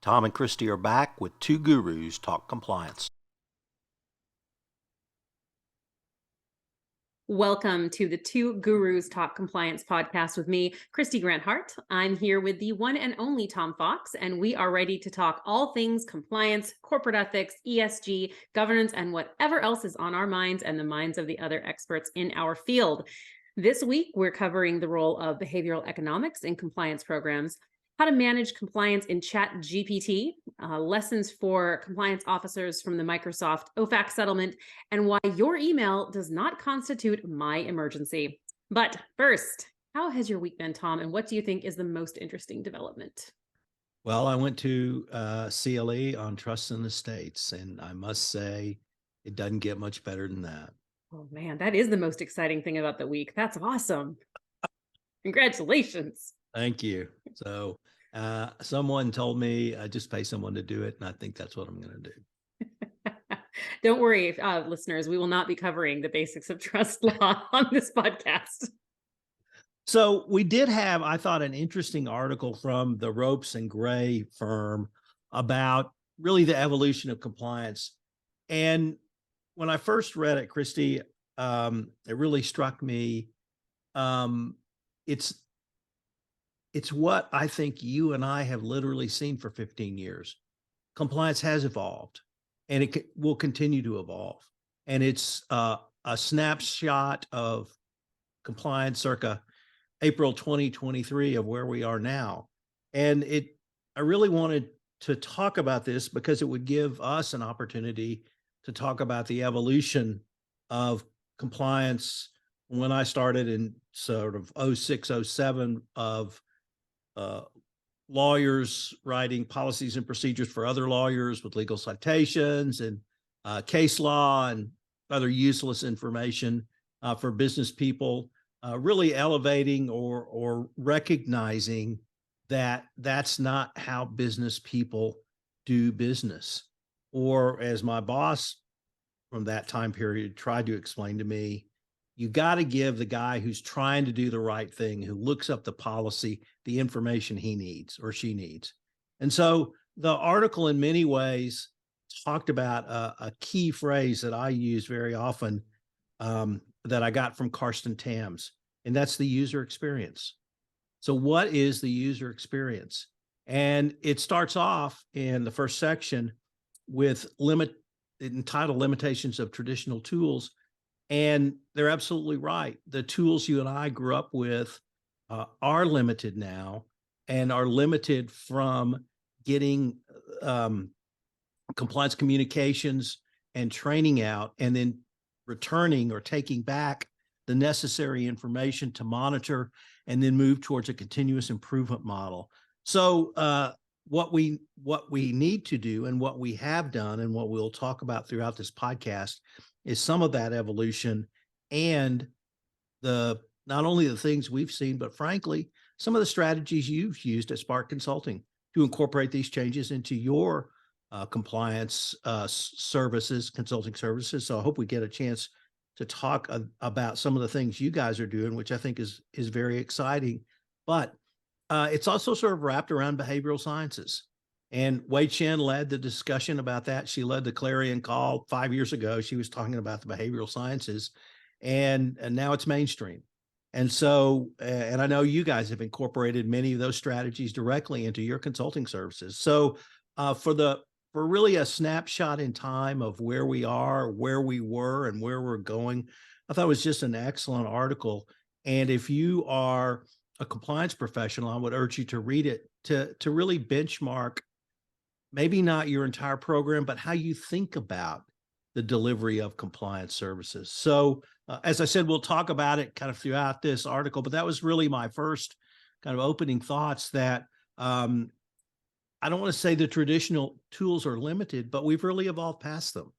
Tom and Kristy are back with Two Gurus Talk Compliance. Welcome to the Two Gurus Talk Compliance podcast with me, Kristy Grant-Hart. I'm here with the one and only Tom Fox, and we are ready to talk all things compliance, corporate ethics, ESG, governance, and whatever else is on our minds and the minds of the other experts in our field. This week, we're covering the role of behavioral economics in compliance programs, how to manage compliance in ChatGPT, lessons for compliance officers from the Microsoft OFAC settlement, and why your email does not constitute my emergency. But first, how has your week been, Tom, and what do you think is the most interesting development? Well, I went to CLE on Trust and Estates, and I must say it doesn't get much better than that. Oh man, that is the most exciting thing about the week. That's awesome. Congratulations. Thank you. So someone told me I just pay someone to do it, and I think that's what I'm going to do. Don't worry, listeners, we will not be covering the basics of trust law on this podcast. So we did have, I thought, an interesting article from the Ropes and Gray firm about really the evolution of compliance. And when I first read it, Kristy, it really struck me. It's what I think you and I have literally seen for 15 years. Compliance has evolved, and it will continue to evolve. And it's a snapshot of compliance circa April 2023 of where we are now. And I really wanted to talk about this because it would give us an opportunity to talk about the evolution of compliance when I started in sort of 06, 07 of lawyers writing policies and procedures for other lawyers with legal citations and case law and other useless information for business people, really elevating or recognizing that that's not how business people do business. Or as my boss from that time period tried to explain to me, you got to give the guy who's trying to do the right thing, who looks up the policy, the information he needs or she needs. And so the article in many ways talked about a key phrase that I use very often that I got from Karsten Tams, and that's the user experience. So what is the user experience? And it starts off in the first section with entitled Limitations of Traditional Tools. And they're absolutely right. The tools you and I grew up with are limited now and are limited from getting compliance communications and training out and then returning or taking back the necessary information to monitor and then move towards a continuous improvement model. So what we need to do and what we have done and what we'll talk about throughout this podcast is some of that evolution and not only the things we've seen, but frankly, some of the strategies you've used at Spark Consulting to incorporate these changes into your compliance services, consulting services. So I hope we get a chance to talk about some of the things you guys are doing, which I think is very exciting. But it's also sort of wrapped around behavioral sciences. And Wei Chen led the discussion about that. She led the clarion call 5 years ago. She was talking about the behavioral sciences, and now it's mainstream. And so, and I know you guys have incorporated many of those strategies directly into your consulting services. So for really a snapshot in time of where we are, where we were, and where we're going, I thought it was just an excellent article. And if you are a compliance professional, I would urge you to read it to really benchmark maybe not your entire program, but how you think about the delivery of compliance services. So as I said, we'll talk about it kind of throughout this article, but that was really my first kind of opening thoughts that I don't want to say the traditional tools are limited, but we've really evolved past them.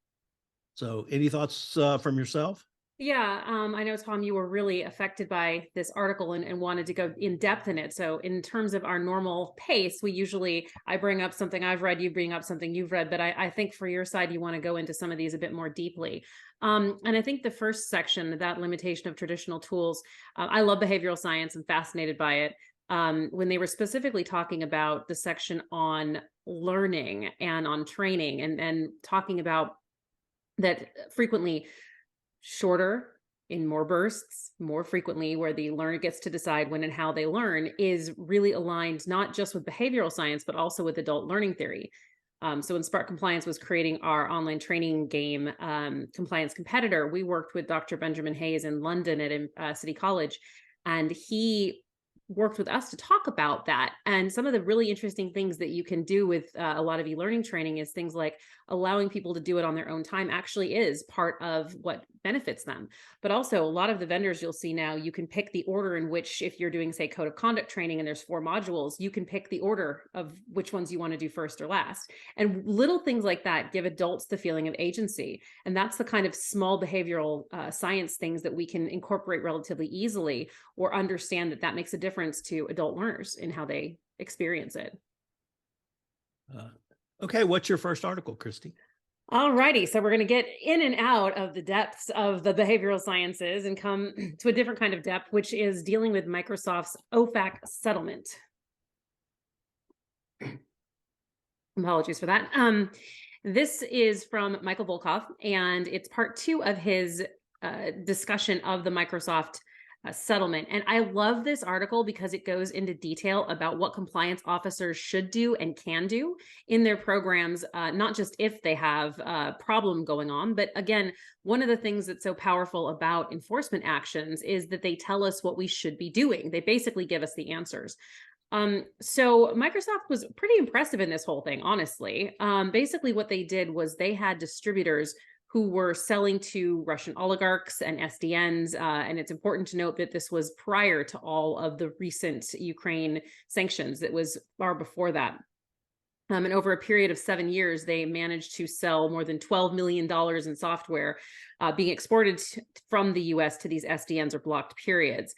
So any thoughts from yourself? Yeah, I know, Tom, you were really affected by this article and wanted to go in depth in it. So in terms of our normal pace, I bring up something I've read, you bring up something you've read, but I think for your side, you want to go into some of these a bit more deeply. And I think the first section, that limitation of traditional tools, I love behavioral science. I'm fascinated by it. when they were specifically talking about the section on learning and on training, and talking about that frequently shorter, in more bursts, more frequently, where the learner gets to decide when and how they learn, is really aligned not just with behavioral science, but also with adult learning theory. So when Spark Compliance was creating our online training game, Compliance Competitor, we worked with Dr. Benjamin Hayes in London at City College, and he worked with us to talk about that. And some of the really interesting things that you can do with a lot of e-learning training is things like allowing people to do it on their own time actually is part of what benefits them. But also a lot of the vendors you'll see now, you can pick the order in which, if you're doing, say, code of conduct training and there's 4 modules, you can pick the order of which ones you want to do first or last. And little things like that give adults the feeling of agency. And that's the kind of small behavioral science things that we can incorporate relatively easily, or understand that that makes a difference to adult learners in how they experience it. Okay, what's your first article, Kristy? All righty, so we're going to get in and out of the depths of the behavioral sciences and come to a different kind of depth, which is dealing with Microsoft's OFAC settlement. Apologies for that. This is from Michael Volkov, and it's part 2 of his discussion of the Microsoft settlement. And I love this article because it goes into detail about what compliance officers should do and can do in their programs, not just if they have a problem going on, but again, one of the things that's so powerful about enforcement actions is that they tell us what we should be doing. They basically give us the answers. So Microsoft was pretty impressive in this whole thing, honestly. Basically what they did was they had distributors who were selling to Russian oligarchs and SDNs. And it's important to note that this was prior to all of the recent Ukraine sanctions. It was far before that. And over a period of 7 years, they managed to sell more than $12 million in software being exported from the US to these SDNs or blocked periods.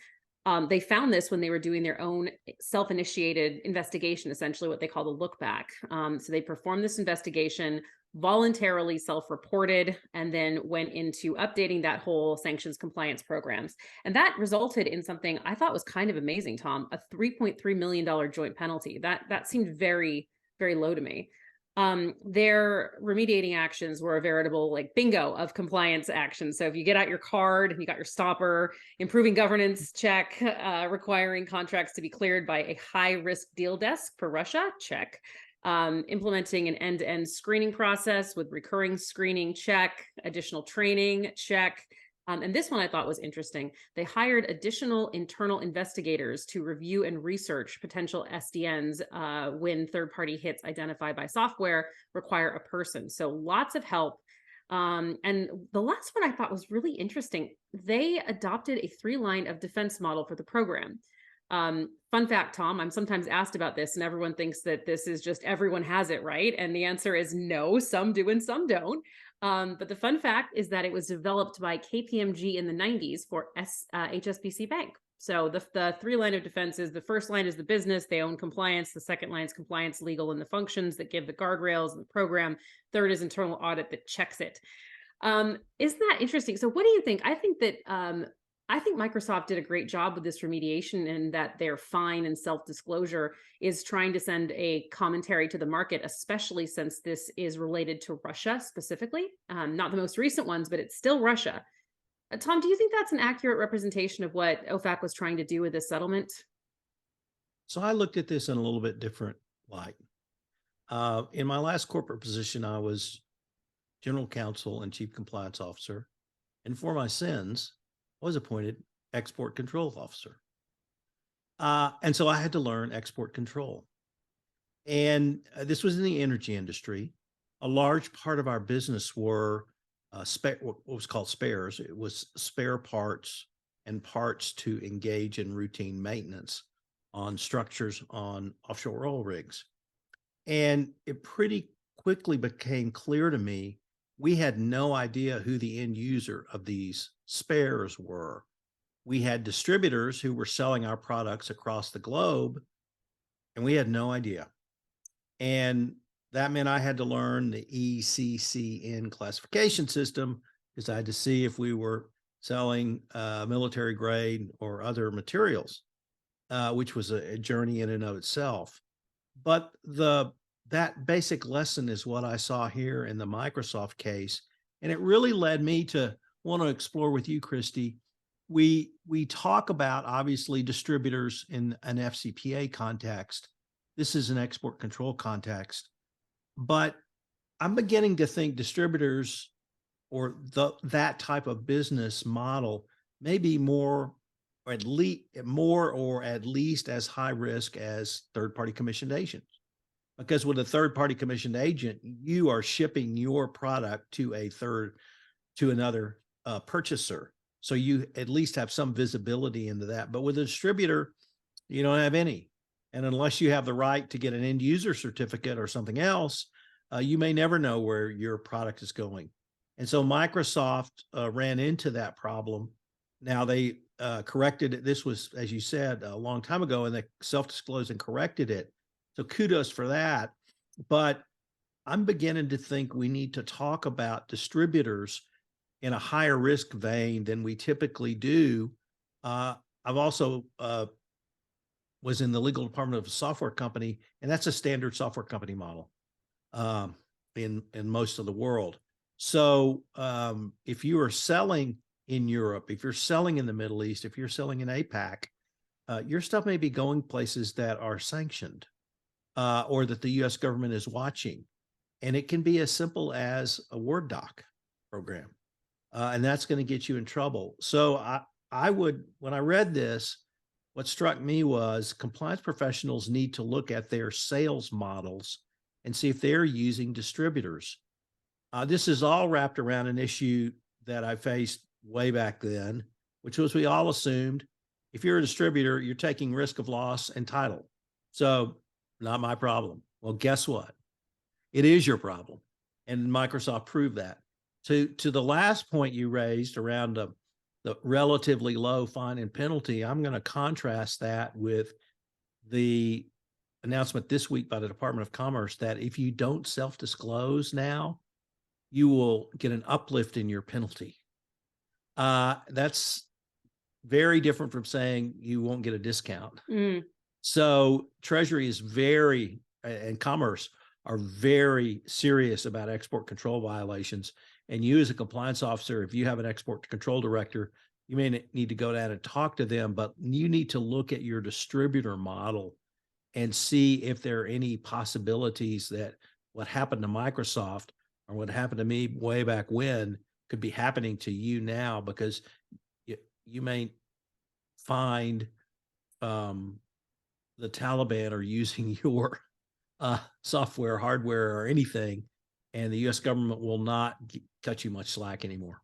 They found this when they were doing their own self-initiated investigation, essentially what they call the look back. So they performed this investigation, voluntarily self-reported, and then went into updating that whole sanctions compliance programs. And that resulted in something I thought was kind of amazing, Tom, a $3.3 million joint penalty. That seemed very, very low to me. Their remediating actions were a veritable like bingo of compliance actions. So if you get out your card and you got your stopper, improving governance, check, requiring contracts to be cleared by a high-risk deal desk for Russia, check. Implementing an end-to-end screening process with recurring screening, check. Additional training, check. And this one I thought was interesting. They hired additional internal investigators to review and research potential SDNs when third-party hits identified by software require a person. So lots of help. And the last one I thought was really interesting. They adopted a 3-line of defense model for the program. Fun fact, Tom, I'm sometimes asked about this and everyone thinks that this is just everyone has it, right? And the answer is no, some do and some don't. But the fun fact is that it was developed by KPMG in the 90s for HSBC Bank. So the 3-line of defense is, the first line is the business, they own compliance. The second line is compliance, legal, and the functions that give the guardrails and the program. Third is internal audit that checks it. Isn't that interesting? So what do you think? I think Microsoft did a great job with this remediation, and that their fine and self-disclosure is trying to send a commentary to the market, especially since this is related to Russia specifically. Not the most recent ones, but it's still Russia. Tom, do you think that's an accurate representation of what OFAC was trying to do with this settlement? So I looked at this in a little bit different light. In my last corporate position, I was general counsel and chief compliance officer. And for my sins, was appointed export control officer. And so I had to learn export control. And this was in the energy industry. A large part of our business were what was called spares. It was spare parts and parts to engage in routine maintenance on structures on offshore oil rigs. And it pretty quickly became clear to me we had no idea who the end user of these spares were. We had distributors who were selling our products across the globe, and we had no idea. And that meant I had to learn the ECCN classification system, because I had to see if we were selling military grade or other materials. which was a journey in and of itself. But that basic lesson is what I saw here in the Microsoft case. And it really led me to want to explore with you, Kristy. We talk about obviously distributors in an FCPA context. This is an export control context, but I'm beginning to think distributors or that type of business model may be more or at least as high risk as third-party commissioned agents. Because with a third-party commissioned agent, you are shipping your product to another purchaser. So you at least have some visibility into that. But with a distributor, you don't have any. And unless you have the right to get an end user certificate or something else, you may never know where your product is going. And so Microsoft ran into that problem. Now they corrected it. This was, as you said, a long time ago, and they self-disclosed and corrected it. So kudos for that. But I'm beginning to think we need to talk about distributors in a higher risk vein than we typically do. I've also was in the legal department of a software company, and that's a standard software company model in most of the world. So if you are selling in Europe, if you're selling in the Middle East, if you're selling in APAC, your stuff may be going places that are sanctioned or that the U.S. government is watching. And it can be as simple as a Word doc program. And that's going to get you in trouble. So I would, when I read this, what struck me was compliance professionals need to look at their sales models and see if they're using distributors. This is all wrapped around an issue that I faced way back then, which was we all assumed if you're a distributor, you're taking risk of loss and title. So not my problem. Well, guess what? It is your problem. And Microsoft proved that. To the last point you raised around the relatively low fine and penalty, I'm going to contrast that with the announcement this week by the Department of Commerce that if you don't self-disclose now, you will get an uplift in your penalty. That's very different from saying you won't get a discount. So Treasury is and Commerce are very serious about export control violations. And you as a compliance officer, if you have an export control director, you may need to go down and talk to them, but you need to look at your distributor model and see if there are any possibilities that what happened to Microsoft or what happened to me way back when could be happening to you now, because you may find the Taliban are using your software, hardware, or anything, and the U.S. government will not cut you much slack anymore.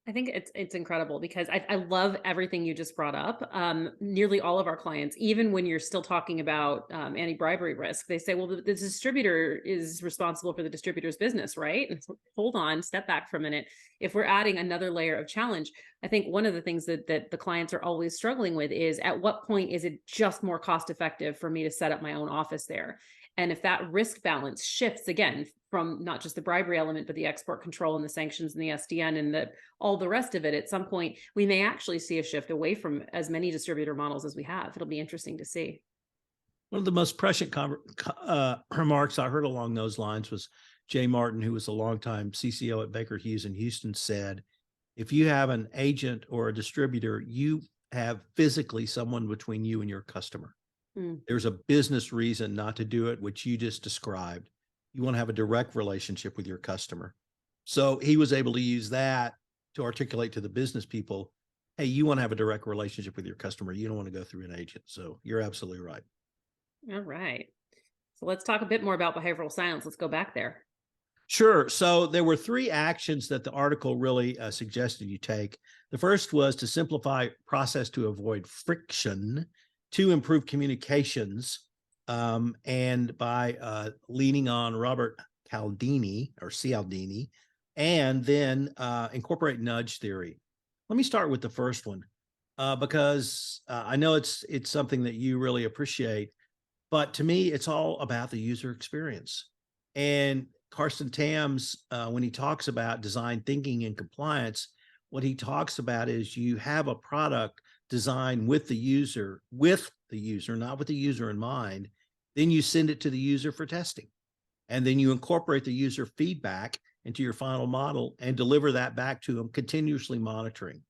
I think it's incredible because I love everything you just brought up. Nearly all of our clients, even when you're still talking about anti-bribery risk, they say, well, the distributor is responsible for the distributor's business, right? And so, hold on, step back for a minute. If we're adding another layer of challenge, I think one of the things that the clients are always struggling with is at what point is it just more cost effective for me to set up my own office there? And if that risk balance shifts again from not just the bribery element, but the export control and the sanctions and the SDN and all the rest of it, at some point, we may actually see a shift away from as many distributor models as we have. It'll be interesting to see. One of the most prescient remarks I heard along those lines was Jay Martin, who was a longtime CCO at Baker Hughes in Houston, said, if you have an agent or a distributor, you have physically someone between you and your customer. There's a business reason not to do it, which you just described. You want to have a direct relationship with your customer. So he was able to use that to articulate to the business people, hey, you want to have a direct relationship with your customer. You don't want to go through an agent. So you're absolutely right. All right. So let's talk a bit more about behavioral silence. Let's go back there. Sure. So there were 3 actions that the article really suggested you take. The first was to simplify process to avoid friction, to improve communications, and by leaning on Robert Cialdini, and then incorporate nudge theory. Let me start with the first one because I know it's something that you really appreciate, but to me, it's all about the user experience. And Carsten Tams, when he talks about design thinking and compliance, what he talks about is you have a product designed with the user, with the user, not with the user in mind. Then you send it to the user for testing. And then you incorporate the user feedback into your final model and deliver that back to them, continuously monitoring.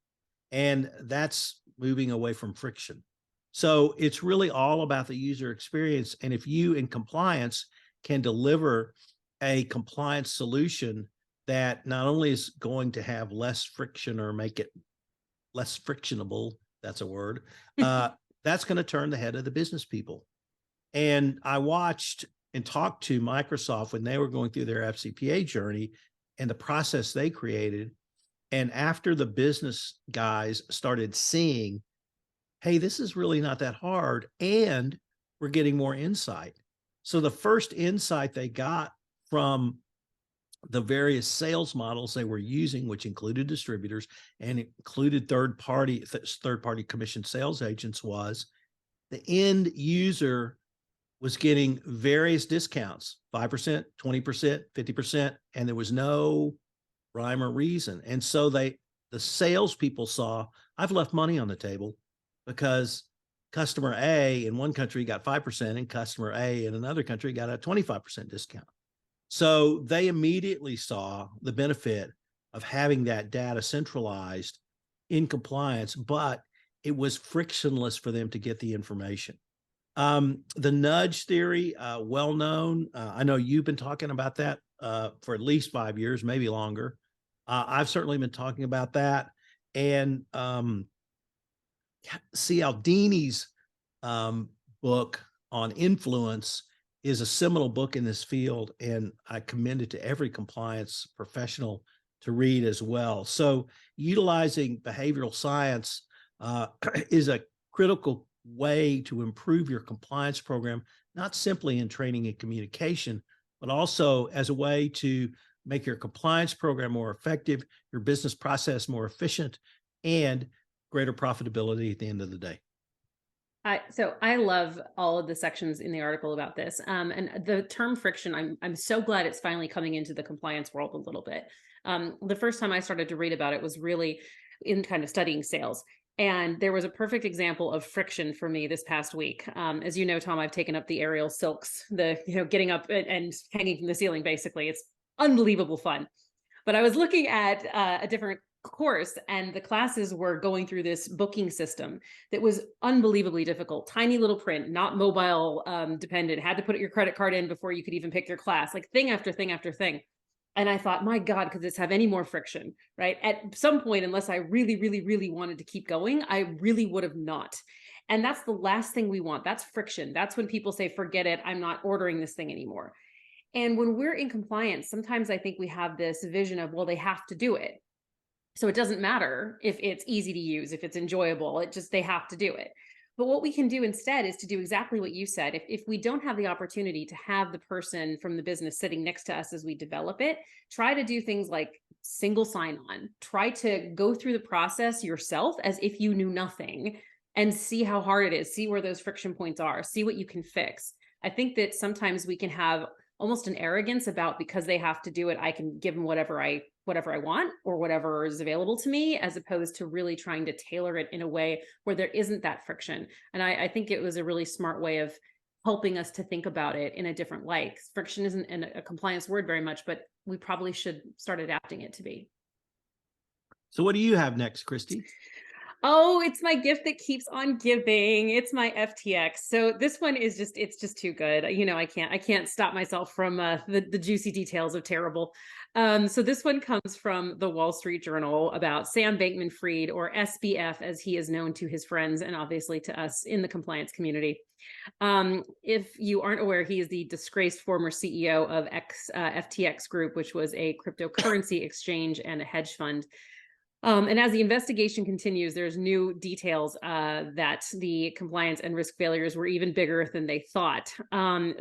And that's moving away from friction. So it's really all about the user experience. And if you in compliance can deliver a compliance solution that not only is going to have less friction or make it less frictionable, that's a word, that's going to turn the head of the business people. And I watched and talked to Microsoft when they were going through their FCPA journey and the process they created. And after the business guys started seeing, hey, this is really not that hard, and we're getting more insight. So the first insight they got from the various sales models they were using, which included distributors and included third-party commission sales agents, was the end user was getting various discounts, 5%, 20%, 50%, and there was no rhyme or reason. And so the salespeople saw, I've left money on the table because customer A in one country got 5% and customer A in another country got a 25% discount. So they immediately saw the benefit of having that data centralized in compliance, but it was frictionless for them to get the information. The nudge theory, well known. I know you've been talking about that for at least 5 years, maybe longer. I've certainly been talking about that. And Cialdini's book on influence is a seminal book in this field, and I commend it to every compliance professional to read as well. So utilizing behavioral science is a critical way to improve your compliance program, not simply in training and communication, but also as a way to make your compliance program more effective, your business process more efficient, and greater profitability at the end of the day. So I love all of the sections in the article about this. And the term friction, I'm so glad it's finally coming into the compliance world a little bit. The first time I started to read about it was really in kind of studying sales. And there was a perfect example of friction for me this past week. As you know, Tom, I've taken up the aerial silks, getting up and hanging from the ceiling, basically. It's unbelievable fun. But I was looking at a different course, and the classes were going through this booking system that was unbelievably difficult. Tiny little print, not mobile dependent, had to put your credit card in before you could even pick your class, like thing after thing after thing. And I thought, my God, could this have any more friction, right? At some point, unless I really, really, really wanted to keep going, I really would have not. And that's the last thing we want. That's friction. That's when people say, forget it, I'm not ordering this thing anymore. And when we're in compliance, sometimes I think we have this vision of, well, they have to do it. So it doesn't matter if it's easy to use, if it's enjoyable, they have to do it. But what we can do instead is to do exactly what you said. If we don't have the opportunity to have the person from the business sitting next to us as we develop it, try to do things like single sign-on. Try to go through the process yourself as if you knew nothing and see how hard it is, see where those friction points are, see what you can fix. I think that sometimes we can have almost an arrogance about, because they have to do it, I can give them whatever I want or whatever is available to me, as opposed to really trying to tailor it in a way where there isn't that friction. And I think it was a really smart way of helping us to think about it in a different light. Friction isn't a compliance word very much, but we probably should start adapting it to be. So what do you have next, Kristy? Oh, it's my gift that keeps on giving. It's my FTX. So this one is it's just too good. I can't stop myself from the juicy details of terrible. So this one comes from the Wall Street Journal about Sam Bankman-Fried, or SBF, as he is known to his friends and obviously to us in the compliance community. If you aren't aware, he is the disgraced former CEO of FTX Group, which was a cryptocurrency exchange and a hedge fund. And as the investigation continues, there's new details that the compliance and risk failures were even bigger than they thought.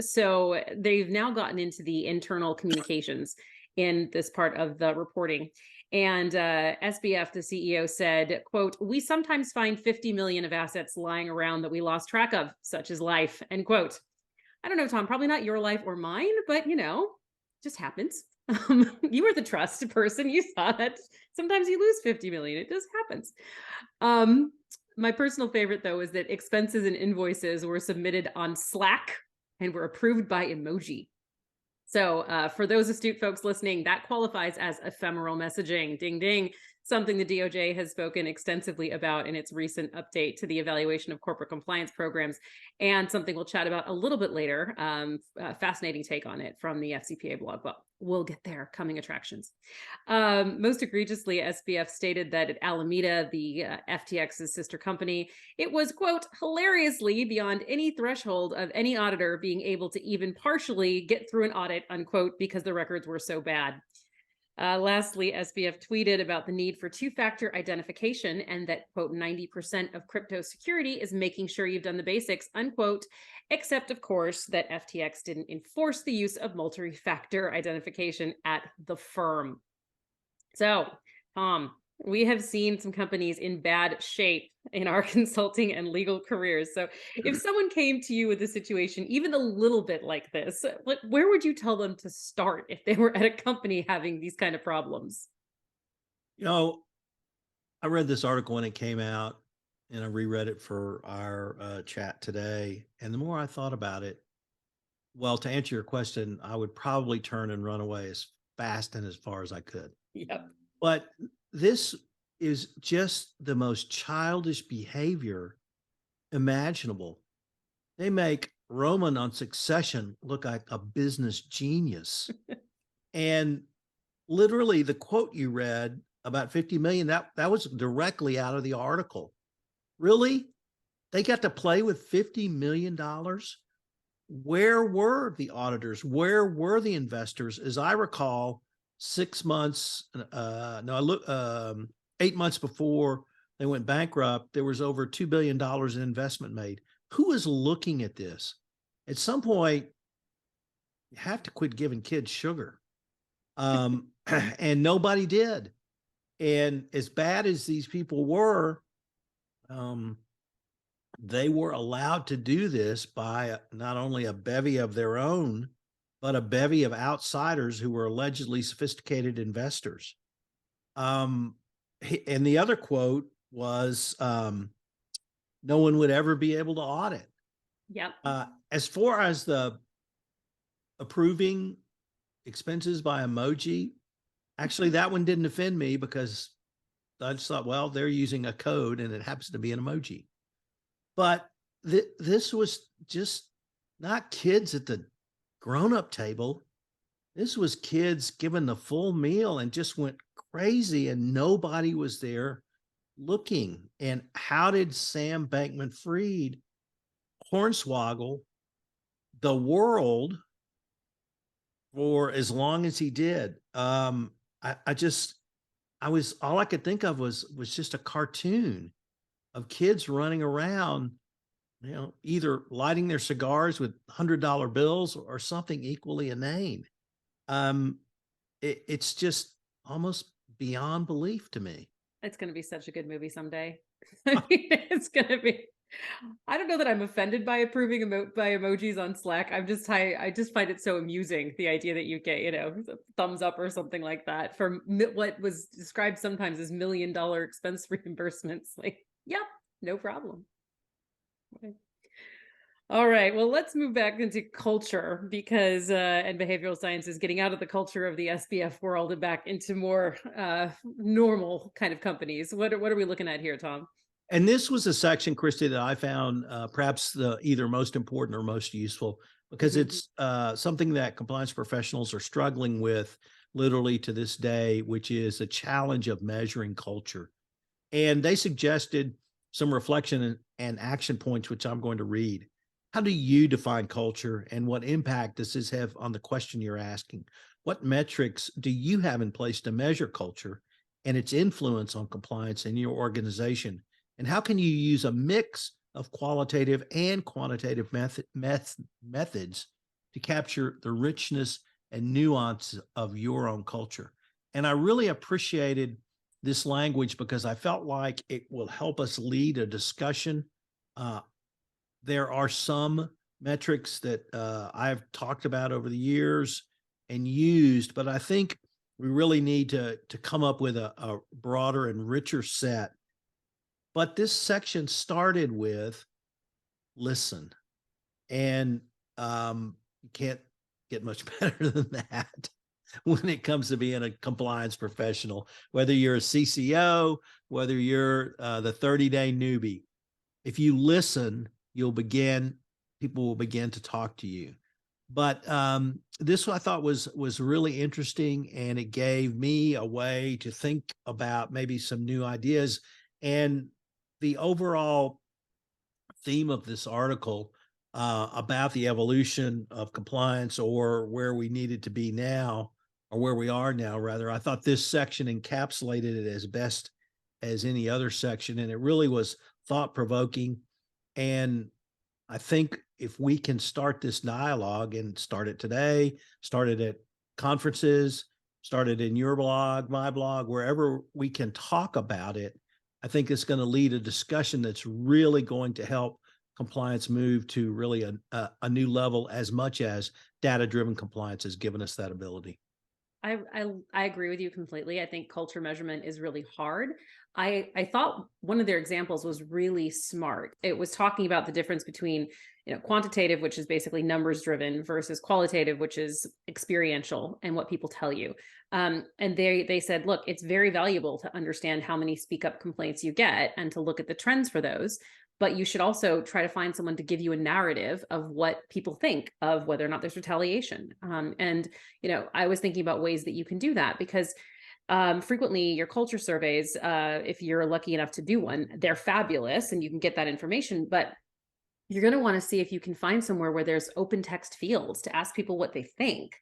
So they've now gotten into the internal communications in this part of the reporting. And SBF, the CEO, said, quote, "We sometimes find 50 million of assets lying around that we lost track of, such as life," end quote. I don't know, Tom, probably not your life or mine, but just happens. You were the trust person. You saw that sometimes you lose 50 million. It just happens. My personal favorite, though, is that expenses and invoices were submitted on Slack and were approved by emoji. So for those astute folks listening, that qualifies as ephemeral messaging. Ding, ding. Something the DOJ has spoken extensively about in its recent update to the evaluation of corporate compliance programs, and something we'll chat about a little bit later. Fascinating take on it from the FCPA blog, but we'll get there. Coming attractions. Most egregiously, SBF stated that at Alameda, the FTX's sister company, it was, quote, hilariously beyond any threshold of any auditor being able to even partially get through an audit, unquote, because the records were so bad. Lastly, SBF tweeted about the need for two-factor identification and that, quote, 90% of crypto security is making sure you've done the basics, unquote, except, of course, that FTX didn't enforce the use of multi-factor identification at the firm. So, Tom, we have seen some companies in bad shape in our consulting and legal careers. So if someone came to you with a situation even a little bit like this, where would you tell them to start if they were at a company having these kind of problems? You know, I read this article when it came out and I reread it for our chat today. And the more I thought about it, well, to answer your question, I would probably turn and run away as fast and as far as I could. Yep. But this is just the most childish behavior imaginable. They make Roman on Succession look like a business genius. And literally the quote you read about 50 million, that was directly out of the article. Really? They got to play with $50 million? Where were the auditors? Where were the investors? As I recall, 6 months, 8 months before they went bankrupt, there was over $2 billion in investment made. Who is looking at this? At some point, you have to quit giving kids sugar. And nobody did. And as bad as these people were, they were allowed to do this by not only a bevy of their own, but a bevy of outsiders who were allegedly sophisticated investors. And the other quote was, no one would ever be able to audit. Yep. As far as the approving expenses by emoji, actually, that one didn't offend me because I just thought, well, they're using a code and it happens to be an emoji. But this was just not kids at the grown-up table. This was kids given the full meal and just went crazy and nobody was there looking. And how did Sam Bankman-Fried hornswoggle the world for as long as he did? All I could think of was just a cartoon of kids running around, either lighting their cigars with $100 bills or something equally inane. It's just almost beyond belief to me. It's going to be such a good movie someday. I mean, it's going to be. I don't know that I'm offended by approving by emojis on Slack. I just find it so amusing, the idea that you get, a thumbs up or something like that for what was described sometimes as $1 million expense reimbursements. Like, yep, no problem. Okay. All right, well, let's move back into culture because and behavioral sciences, getting out of the culture of the SBF world and back into more normal kind of companies. What are we looking at here, Tom? And this was a section, Kristy, that I found perhaps the either most important or most useful because it's something that compliance professionals are struggling with literally to this day, which is a challenge of measuring culture. And they suggested some reflection and action points, which I'm going to read. How do you define culture and what impact does this have on the question you're asking? What metrics do you have in place to measure culture and its influence on compliance in your organization? And how can you use a mix of qualitative and quantitative methods to capture the richness and nuance of your own culture? And I really appreciated this language because I felt like it will help us lead a discussion. There are some metrics that I've talked about over the years and used, but I think we really need to come up with a broader and richer set But this section started with listen. And you can't get much better than that when it comes to being a compliance professional, whether you're a CCO, whether you're the 30-day newbie. If you listen, people will begin to talk to you. But this I thought was really interesting, and it gave me a way to think about maybe some new ideas. And the overall theme of this article about the evolution of compliance, or where we needed to be now, or where we are now, rather, I thought this section encapsulated it as best as any other section, and it really was thought-provoking. And I think if we can start this dialogue and start it today, start it at conferences, start it in your blog, my blog, wherever we can talk about it, I think it's going to lead a discussion that's really going to help compliance move to really a new level, as much as data-driven compliance has given us that ability. I agree with you completely. I think culture measurement is really hard. I thought one of their examples was really smart. It was talking about the difference between, quantitative, which is basically numbers driven, versus qualitative, which is experiential and what people tell you. And they said, look, it's very valuable to understand how many speak up complaints you get and to look at the trends for those. But you should also try to find someone to give you a narrative of what people think of whether or not there's retaliation. And I was thinking about ways that you can do that, because frequently your culture surveys, if you're lucky enough to do one, they're fabulous and you can get that information. But you're going to want to see if you can find somewhere where there's open text fields to ask people what they think.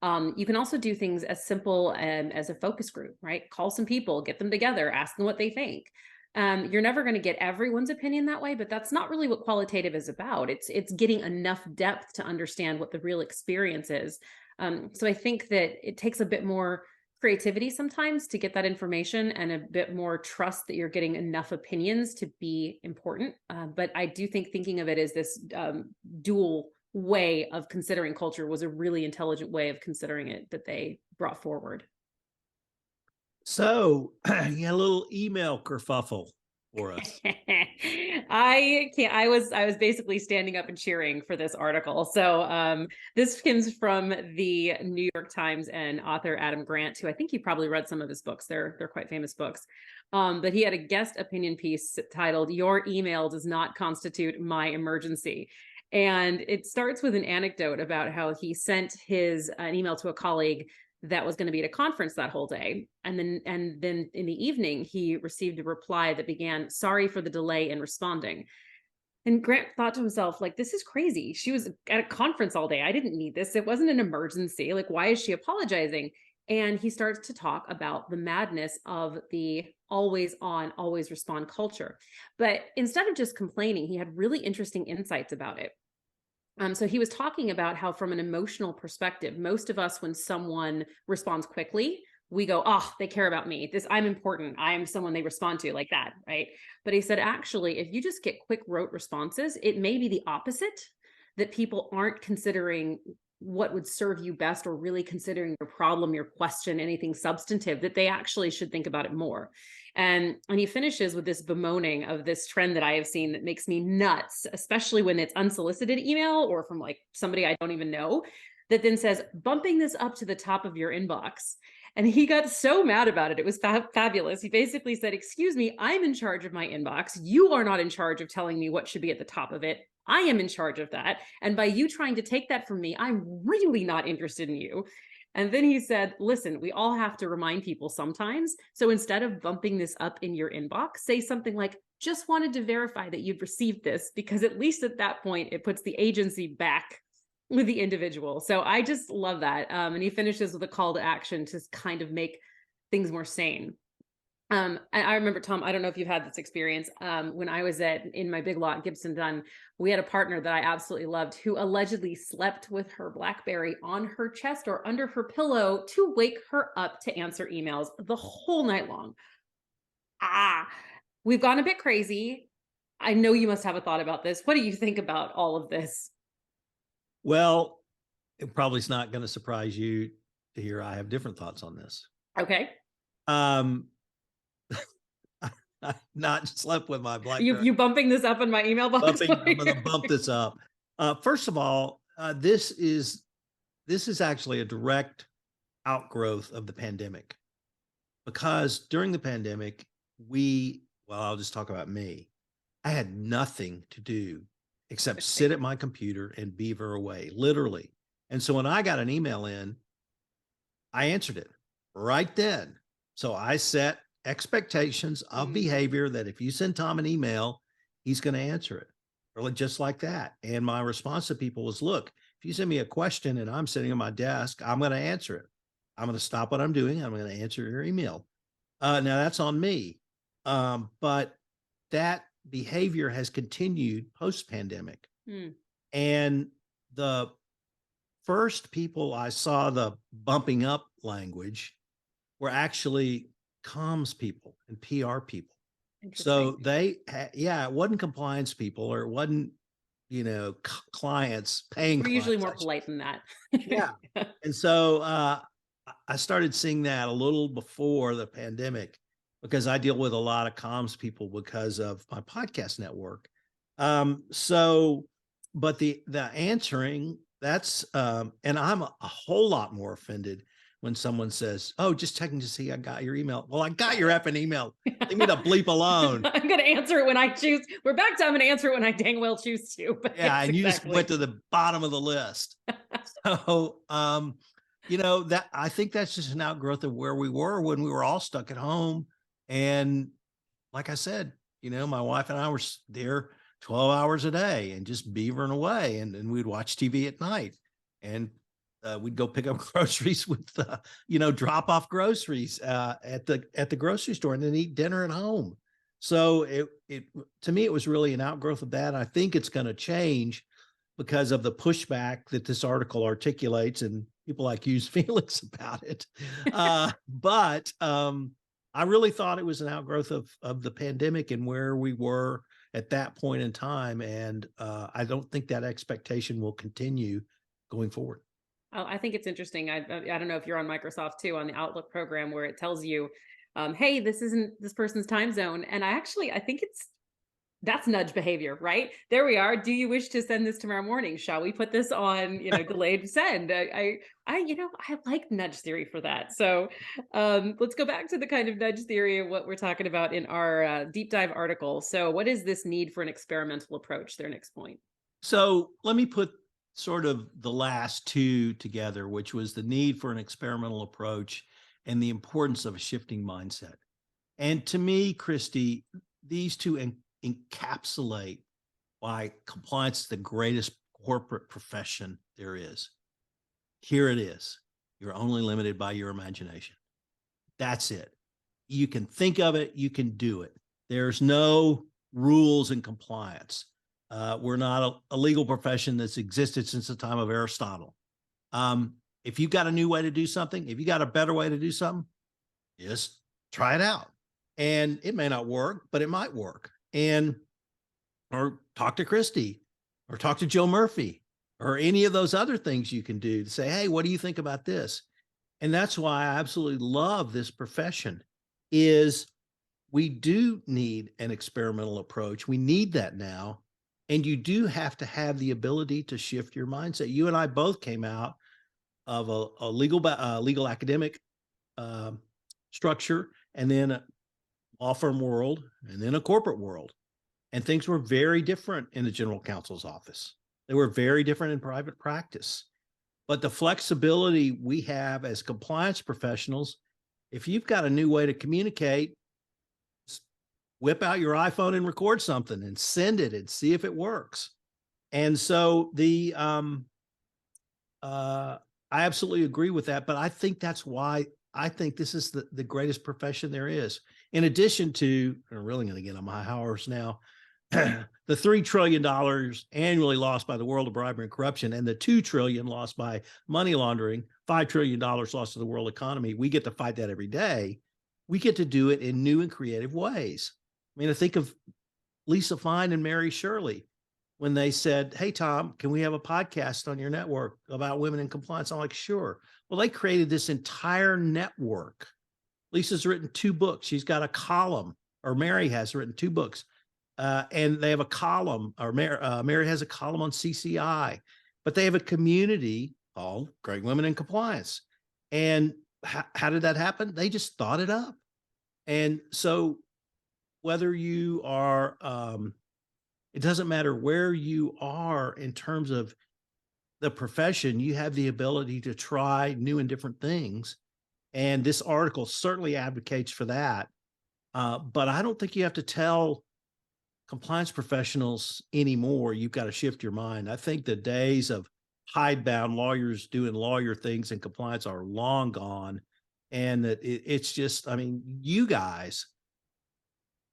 You can also do things as simple as a focus group, right? Call some people, get them together, ask them what they think. You're never going to get everyone's opinion that way, but that's not really what qualitative is about. It's getting enough depth to understand what the real experience is. So I think that it takes a bit more creativity sometimes to get that information, and a bit more trust that you're getting enough opinions to be important. But I do think thinking of it as this dual way of considering culture was a really intelligent way of considering it that they brought forward. So you had a little email kerfuffle for us. I was basically standing up and cheering for this article. So this comes from the New York Times and author Adam Grant, who I think you probably read some of his books. They're quite famous books. But he had a guest opinion piece titled "Your Email Does Not Constitute My Emergency." And it starts with an anecdote about how he sent an email to a colleague that was going to be at a conference that whole day. And then in the evening, he received a reply that began, "Sorry for the delay in responding." And Grant thought to himself, like, this is crazy. She was at a conference all day. I didn't need this. It wasn't an emergency. Like, why is she apologizing? And he starts to talk about the madness of the always on, always respond culture. But instead of just complaining, he had really interesting insights about it. So he was talking about how, from an emotional perspective, most of us, when someone responds quickly, we go, "Oh, they care about me. I'm important. I'm someone they respond to," like that, right? But he said, actually, if you just get quick rote responses, it may be the opposite, that people aren't considering what would serve you best, or really considering your problem, your question, anything substantive, that they actually should think about it more. And he finishes with this bemoaning of this trend that I have seen that makes me nuts, especially when it's unsolicited email or from like somebody I don't even know, that then says, "Bumping this up to the top of your inbox." And he got so mad about it. It was fabulous. He basically said, "Excuse me, I'm in charge of my inbox. You are not in charge of telling me what should be at the top of it. I am in charge of that. And by you trying to take that from me, I'm really not interested in you." And then he said, "Listen, we all have to remind people sometimes. So instead of bumping this up in your inbox, say something like, 'Just wanted to verify that you've received this,' because at least at that point, it puts the agency back with the individual." So I just love that. And he finishes with a call to action to kind of make things more sane. I remember, Tom, I don't know if you've had this experience. When I was in my big lot, Gibson Dunn, we had a partner that I absolutely loved, who allegedly slept with her BlackBerry on her chest or under her pillow to wake her up to answer emails the whole night long. We've gone a bit crazy. I know you must have a thought about this. What do you think about all of this? Well, it probably is not going to surprise you to hear I have different thoughts on this. Okay. Um, I've not slept with my BlackBerry. You bumping this up in my email box? I'm going to bump this up. First of all, this is actually a direct outgrowth of the pandemic, because during the pandemic, I'll just talk about me. I had nothing to do except sit at my computer and beaver away, literally. And so when I got an email in, I answered it right then. So I set expectations of behavior that if you send Tom an email, he's going to answer it, really just like that. And my response to people was, look, if you send me a question and I'm sitting at my desk, I'm going to answer it. I'm going to stop what I'm doing. I'm going to answer your email. Now that's on me. But that behavior has continued post-pandemic. And the first people I saw the bumping up language were actually comms people and PR people. So it wasn't compliance people, or it wasn't, clients paying. We're usually more clients. polite than that. Yeah. And so I started seeing that a little before the pandemic, because I deal with a lot of comms people because of my podcast network. But the answering, that's, and I'm a whole lot more offended when someone says, oh, just checking to see I got your email. Well, I got your effing email. Leave me the bleep alone. I'm going to answer it when I choose. We're back to I'm going to answer it when I dang well choose to. But yeah, and you just went to the bottom of the list. So, that I think that's just an outgrowth of where we were when we were all stuck at home. And like I said, my wife and I were there 12 hours a day and just beavering away. And we'd watch TV at night, and we'd go pick up groceries with, drop off groceries at the grocery store, and then eat dinner at home. So it to me, it was really an outgrowth of that. I think it's going to change because of the pushback that this article articulates, and people like you's feelings about it. But I really thought it was an outgrowth of the pandemic and where we were at that point in time. And I don't think that expectation will continue going forward. Oh, I think it's interesting. I don't know if you're on Microsoft too, on the Outlook program, where it tells you, hey, this isn't this person's time zone. And I think that's nudge behavior, right? There we are. Do you wish to send this tomorrow morning? Shall we put this on, delayed send? I like nudge theory for that. So let's go back to the kind of nudge theory of what we're talking about in our deep dive article. So what is this need for an experimental approach? Their next point. So let me put sort of the last two together, which was the need for an experimental approach and the importance of a shifting mindset. And to me, Kristy, these two encapsulate why compliance is the greatest corporate profession there is. Here it is. You're only limited by your imagination. That's it. You can think of it, you can do it. There's no rules in compliance. We're not a legal profession that's existed since the time of Aristotle. If you've got a new way to do something, if you got a better way to do something, just try it out. And it may not work, but it might work. Or talk to Kristy, or talk to Joe Murphy, or any of those other things you can do to say, hey, what do you think about this? And that's why I absolutely love this profession, is we do need an experimental approach. We need that now. And you do have to have the ability to shift your mindset. You and I both came out of a legal academic structure, and then a law firm world, and then a corporate world. And things were very different in the general counsel's office. They were very different in private practice. But the flexibility we have as compliance professionals, if you've got a new way to communicate, whip out your iPhone and record something and send it and see if it works. And so I absolutely agree with that. But I think that's why I think this is the greatest profession there is. In addition to, I'm really going to get on my horse now, the $3 trillion annually lost by the world of bribery and corruption, and the $2 trillion lost by money laundering, $5 trillion lost to the world economy. We get to fight that every day. We get to do it in new and creative ways. I mean, I think of Lisa Fine and Mary Shirley when they said, hey, Tom, can we have a podcast on your network about women in compliance? I'm like, sure. Well, they created this entire network. Lisa's written 2 books. She's got a column or Mary has written 2 books. And they have a column, or Mary has a column on CCI, but they have a community called Great Women in Compliance. And how did that happen? They just thought it up. And so whether you are, it doesn't matter where you are in terms of the profession, you have the ability to try new and different things. And this article certainly advocates for that. But I don't think you have to tell compliance professionals anymore, you've got to shift your mind. I think the days of hidebound lawyers doing lawyer things in compliance are long gone. And that it's just, I mean, you guys,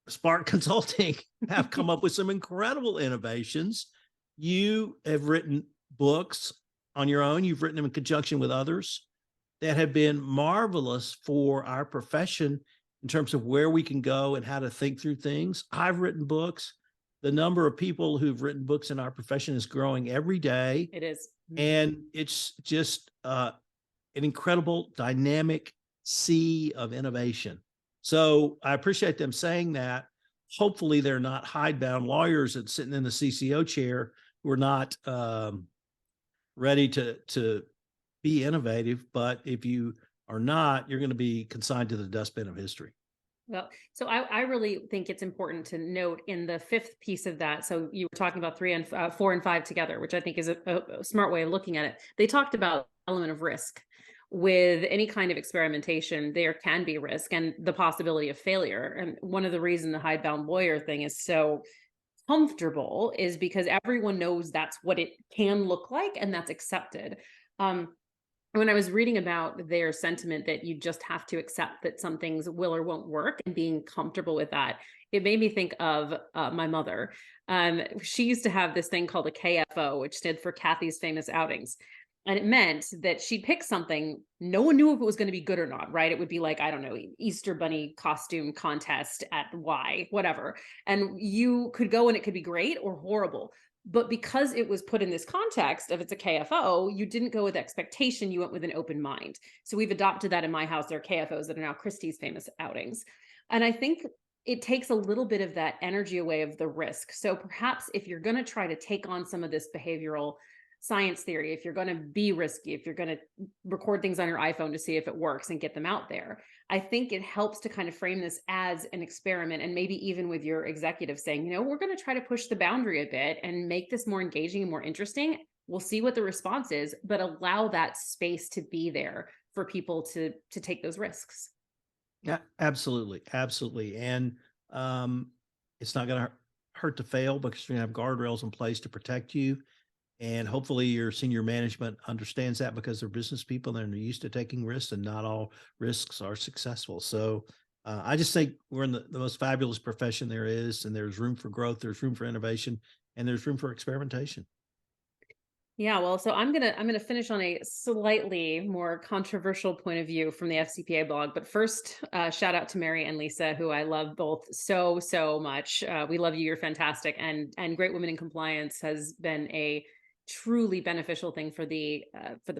Spark Consulting, have come up with some incredible innovations. You have written books on your own. You've written them in conjunction with others that have been marvelous for our profession in terms of where we can go and how to think through things. I've written books. The number of people who've written books in our profession is growing every day. It is. And it's just an incredible dynamic sea of innovation. So I appreciate them saying that. Hopefully they're not hidebound lawyers that sitting in the CCO chair who are not ready to be innovative. But if you are not, you're going to be consigned to the dustbin of history. Well, so I really think it's important to note in the 5th piece of that. So you were talking about 3 and 4 and 5 together, which I think is a smart way of looking at it. They talked about element of risk. With any kind of experimentation, there can be risk and the possibility of failure. And one of the reasons the hidebound lawyer thing is so comfortable is because everyone knows that's what it can look like and that's accepted. When I was reading about their sentiment that you just have to accept that some things will or won't work and being comfortable with that, it made me think of my mother. She used to have this thing called a KFO, which stood for Kathy's Famous Outings. And it meant that she'd pick something, no one knew if it was going to be good or not, right? It would be like, I don't know, Easter Bunny costume contest at Y, whatever. And you could go and it could be great or horrible. But because it was put in this context of it's a KFO, you didn't go with expectation, you went with an open mind. So we've adopted that in my house. There are KFOs that are now Kristy's Famous Outings. And I think it takes a little bit of that energy away of the risk. So perhaps if you're going to try to take on some of this behavioral science theory, if you're going to be risky, if you're going to record things on your iPhone to see if it works and get them out there, I think it helps to kind of frame this as an experiment. And maybe even with your executive saying, you know, we're going to try to push the boundary a bit and make this more engaging and more interesting. We'll see what the response is, but allow that space to be there for people to take those risks. Yeah, absolutely. Absolutely. And it's not going to hurt to fail because you're going to have guardrails in place to protect you. And hopefully your senior management understands that because they're business people and they're used to taking risks, and not all risks are successful. So I just think we're in the most fabulous profession there is, and there's room for growth, there's room for innovation, and there's room for experimentation. Yeah, well, so I'm gonna finish on a slightly more controversial point of view from the FCPA blog. But first, shout out to Mary and Lisa, who I love both so much. We love you. You're fantastic, and Great Women in Compliance has been a truly beneficial thing for the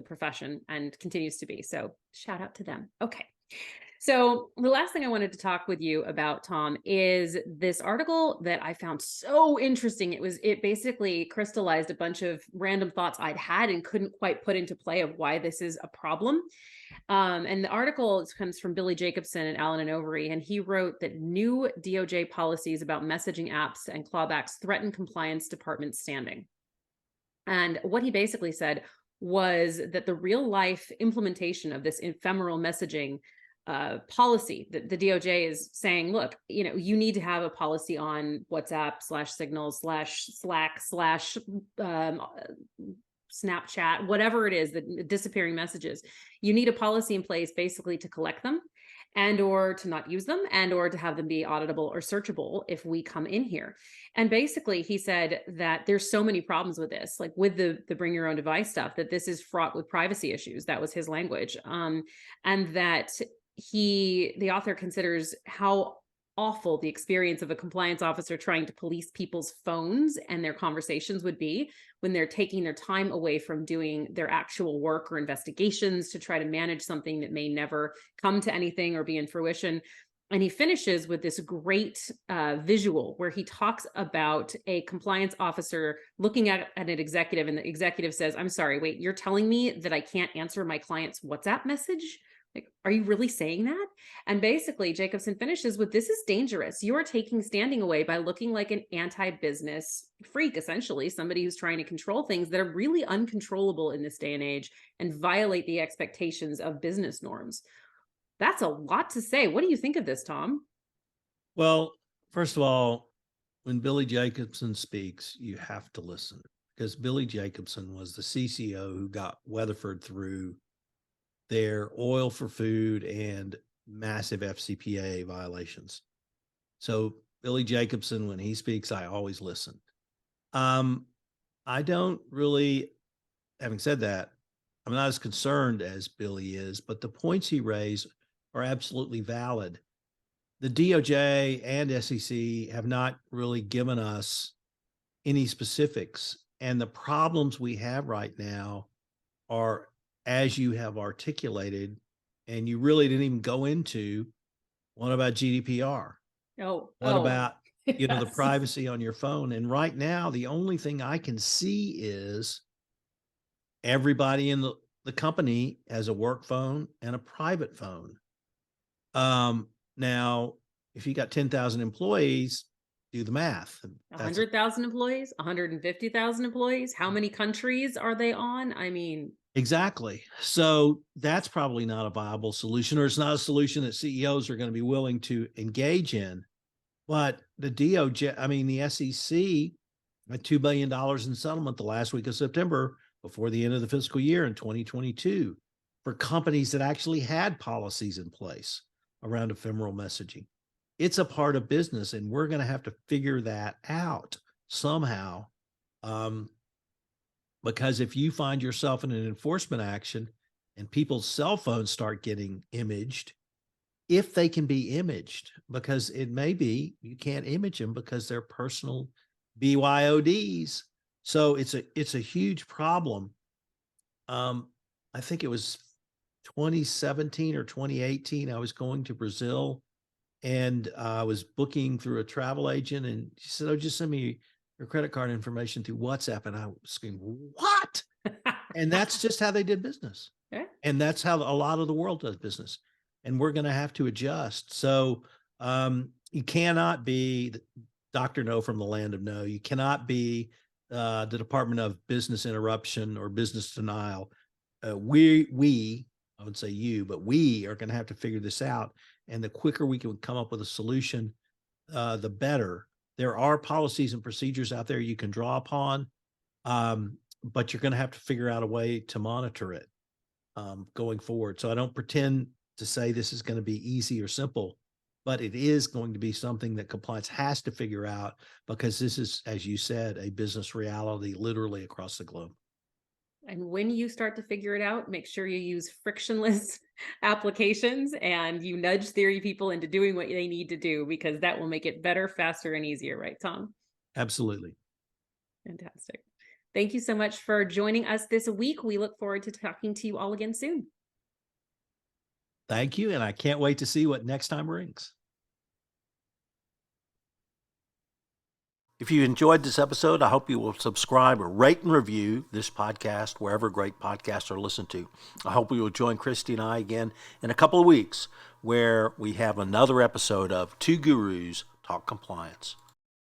profession and continues to be. So shout out to them. Okay. So the last thing I wanted to talk with you about, Tom, is this article that I found so interesting. It basically crystallized a bunch of random thoughts I'd had and couldn't quite put into play of why this is a problem. And the article comes from Billy Jacobson and Allen and Overy, and he wrote that new DOJ policies about messaging apps and clawbacks threaten compliance department standing. And what he basically said was that the real life implementation of this ephemeral messaging policy, that the DOJ is saying, look, you know, you need to have a policy on WhatsApp /Signal /Slack Snapchat, whatever it is, the disappearing messages. You need a policy in place basically to collect them, and or to not use them, and or to have them be auditable or searchable if we come in here. And basically he said that there's so many problems with this, like with the bring your own device stuff, that this is fraught with privacy issues. That was his language. And that the author considers how awful the experience of a compliance officer trying to police people's phones and their conversations would be when they're taking their time away from doing their actual work or investigations to try to manage something that may never come to anything or be in fruition. And he finishes with this great visual where he talks about a compliance officer looking at an executive, and the executive says, "I'm sorry, wait, you're telling me that I can't answer my client's WhatsApp message? Like, are you really saying that?" And basically, Jacobson finishes with, "This is dangerous. You are taking standing away by looking like an anti-business freak, essentially, somebody who's trying to control things that are really uncontrollable in this day and age and violate the expectations of business norms." That's a lot to say. What do you think of this, Tom? Well, first of all, when Billy Jacobson speaks, you have to listen because Billy Jacobson was the CCO who got Weatherford through their oil for food and massive FCPA violations. So Billy Jacobson, when he speaks, I always listen. I don't really, having said that, I'm not as concerned as Billy is, but the points he raised are absolutely valid. The DOJ and SEC have not really given us any specifics. And the problems we have right now are, as you have articulated, and you really didn't even go into, what about GDPR? What about, the yes. privacy on your phone? And right now, the only thing I can see is everybody in the company has a work phone and a private phone. Now, if you got 10,000 employees, do the math. 100,000 employees, 150,000 employees. How many countries are they on? I mean, exactly. So that's probably not a viable solution, or it's not a solution that CEOs are going to be willing to engage in. But the DOJ, the SEC had $2 billion in settlement the last week of September before the end of the fiscal year in 2022 for companies that actually had policies in place around ephemeral messaging. It's a part of business, and we're going to have to figure that out somehow. Because if you find yourself in an enforcement action and people's cell phones start getting imaged, if they can be imaged, because it may be you can't image them because they're personal BYODs. So it's a huge problem. I think it was 2017 or 2018. I was going to Brazil, and I was booking through a travel agent, and she said, "Oh, just send me your credit card information through WhatsApp." And I screamed, "What?" And that's just how they did business. Okay. And that's how a lot of the world does business. And we're going to have to adjust. So you cannot be Dr. No from the land of no. You cannot be the Department of Business Interruption or Business Denial. We, I would say you, but we are going to have to figure this out. And the quicker we can come up with a solution, the better. There are policies and procedures out there you can draw upon, but you're going to have to figure out a way to monitor it going forward. So I don't pretend to say this is going to be easy or simple, but it is going to be something that compliance has to figure out, because this is, as you said, a business reality literally across the globe. And when you start to figure it out, make sure you use frictionless applications and you nudge theory people into doing what they need to do, because that will make it better, faster, and easier. Right, Tom? Absolutely. Fantastic. Thank you so much for joining us this week. We look forward to talking to you all again soon. Thank you. And I can't wait to see what next time brings. If you enjoyed this episode, I hope you will subscribe or rate and review this podcast wherever great podcasts are listened to. I hope you will join Kristy and I again in a couple of weeks, where we have another episode of Two Gurus Talk Compliance.